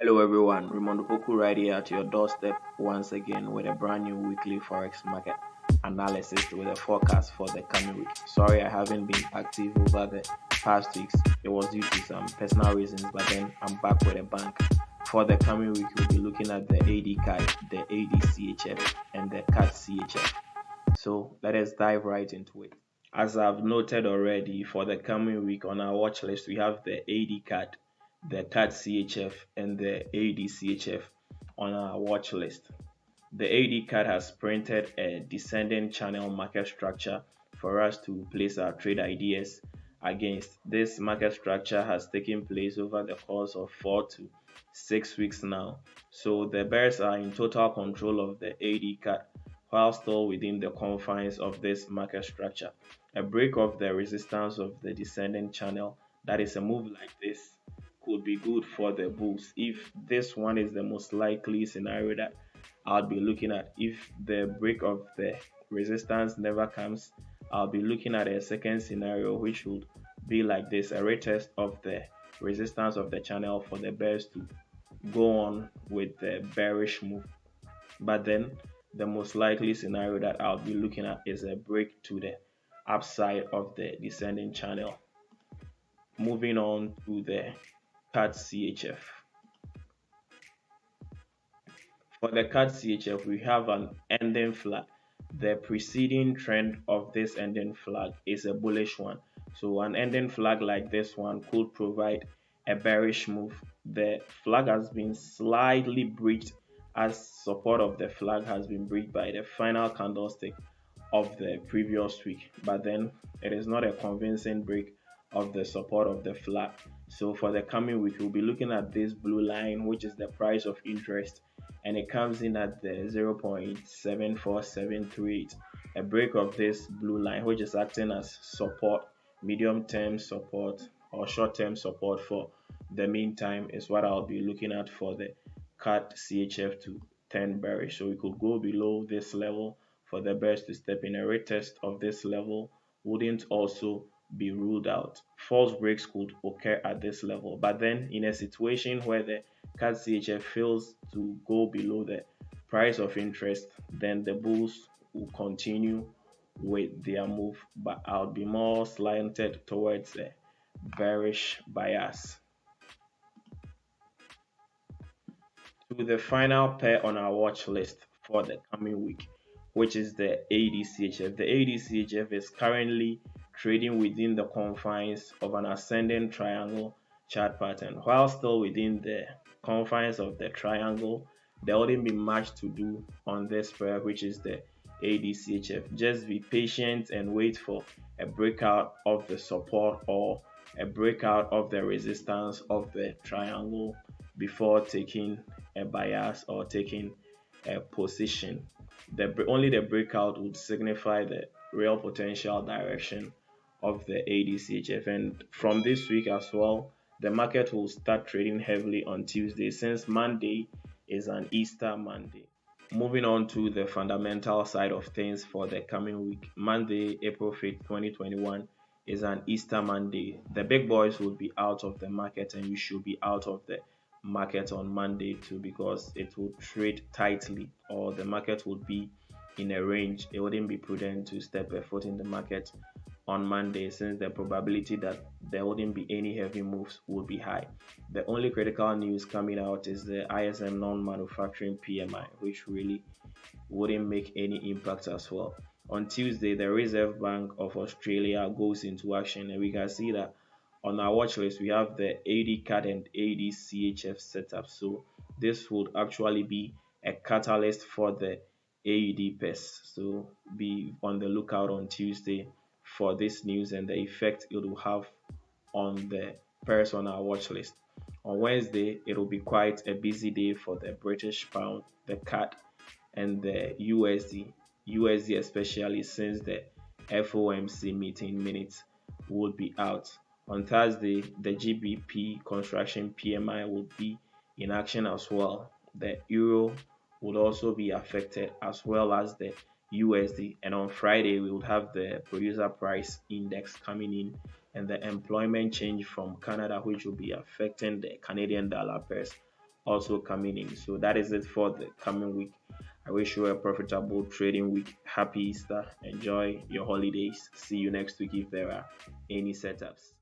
Hello everyone, Raymond Opoku right here at your doorstep once again with a brand new weekly Forex market analysis with a forecast for the coming week. Sorry I haven't been active over the past weeks. It was due to some personal reasons, but then I'm back with a bang. For the coming week, we'll be looking at the AUDCAD, the AUDCHF, and the CADCHF. So let us dive right into it. As I've noted already, for the coming week on our watch list, we have the AUDCAD, the CADCHF, and the AUDCHF on our watch list. The AUDCAD has printed a descending channel market structure for us to place our trade ideas against. This market structure has taken place over the course of 4 to 6 weeks now. So the bears are in total control of the AUDCAD while still within the confines of this market structure. A break of the resistance of the descending channel, that is a move like this, could be good for the bulls. If this one is the most likely scenario that I'll be looking at, if the break of the resistance never comes, I'll be looking at a second scenario which would be like this, a retest of the resistance of the channel for the bears to go on with the bearish move. But then the most likely scenario that I'll be looking at is a break to the upside of the descending channel. Moving on to the CADCHF. For the CADCHF, we have an ending flag. The preceding trend of this ending flag is a bullish one. So an ending flag like this one could provide a bearish move. The flag has been slightly breached, as support of the flag has been breached by the final candlestick of the previous week, but then it is not a convincing break of the support of the flag. So for the coming week, we'll be looking at this blue line, which is the price of interest, and it comes in at the 0.74738. A break of this blue line, which is acting as support, medium term support or short term support for the meantime, is what I'll be looking at for the CAD-CHF to turn bearish. So we could go below this level for the bears to step in. A retest of this level wouldn't also be ruled out. False breaks could occur at this level, but then in a situation where the CAD-CHF fails to go below the price of interest, then the bulls will continue with their move, but I'll be more slanted towards a bearish bias. To the final pair on our watch list for the coming week, which is the AUDCHF. The AUDCHF is currently trading within the confines of an ascending triangle chart pattern. While still within the confines of the triangle, there wouldn't be much to do on this pair, which is the AUDCHF. Just be patient and wait for a breakout of the support or a breakout of the resistance of the triangle before taking a bias or taking a position. Only the breakout would signify the real potential direction of the AUDCHF. And from this week as well, the market will start trading heavily on Tuesday, since Monday is an Easter Monday. Moving on to the fundamental side of things for the coming week, Monday, April 5th, 2021 is an Easter Monday. The big boys will be out of the market, and you should be out of the market on Monday too, because it will trade tightly, or the market would be in a range. It wouldn't be prudent to step a foot in the market on Monday, since the probability that there wouldn't be any heavy moves would be high. The only critical news coming out is the ISM non-manufacturing PMI, which really wouldn't make any impact as well. On Tuesday, the Reserve Bank of Australia goes into action, and we can see that on our watch list we have the AUDCAD and AUDCHF setup. So this would actually be a catalyst for the AUD pairs. So be on the lookout on Tuesday for this news and the effect it will have on the pairs on our watch list. On Wednesday, it will be quite a busy day for the British pound, the CAD, and the USD. USD especially, since the FOMC meeting minutes would be out. On Thursday, the GBP construction PMI will be in action as well. The euro would also be affected, as well as the USD. And on Friday, we would have the producer price index coming in, and the employment change from Canada, which will be affecting the Canadian dollar pairs also coming in. So that is it for the coming week. I wish you a profitable trading week. Happy Easter. Enjoy your holidays. See you next week if there are any setups.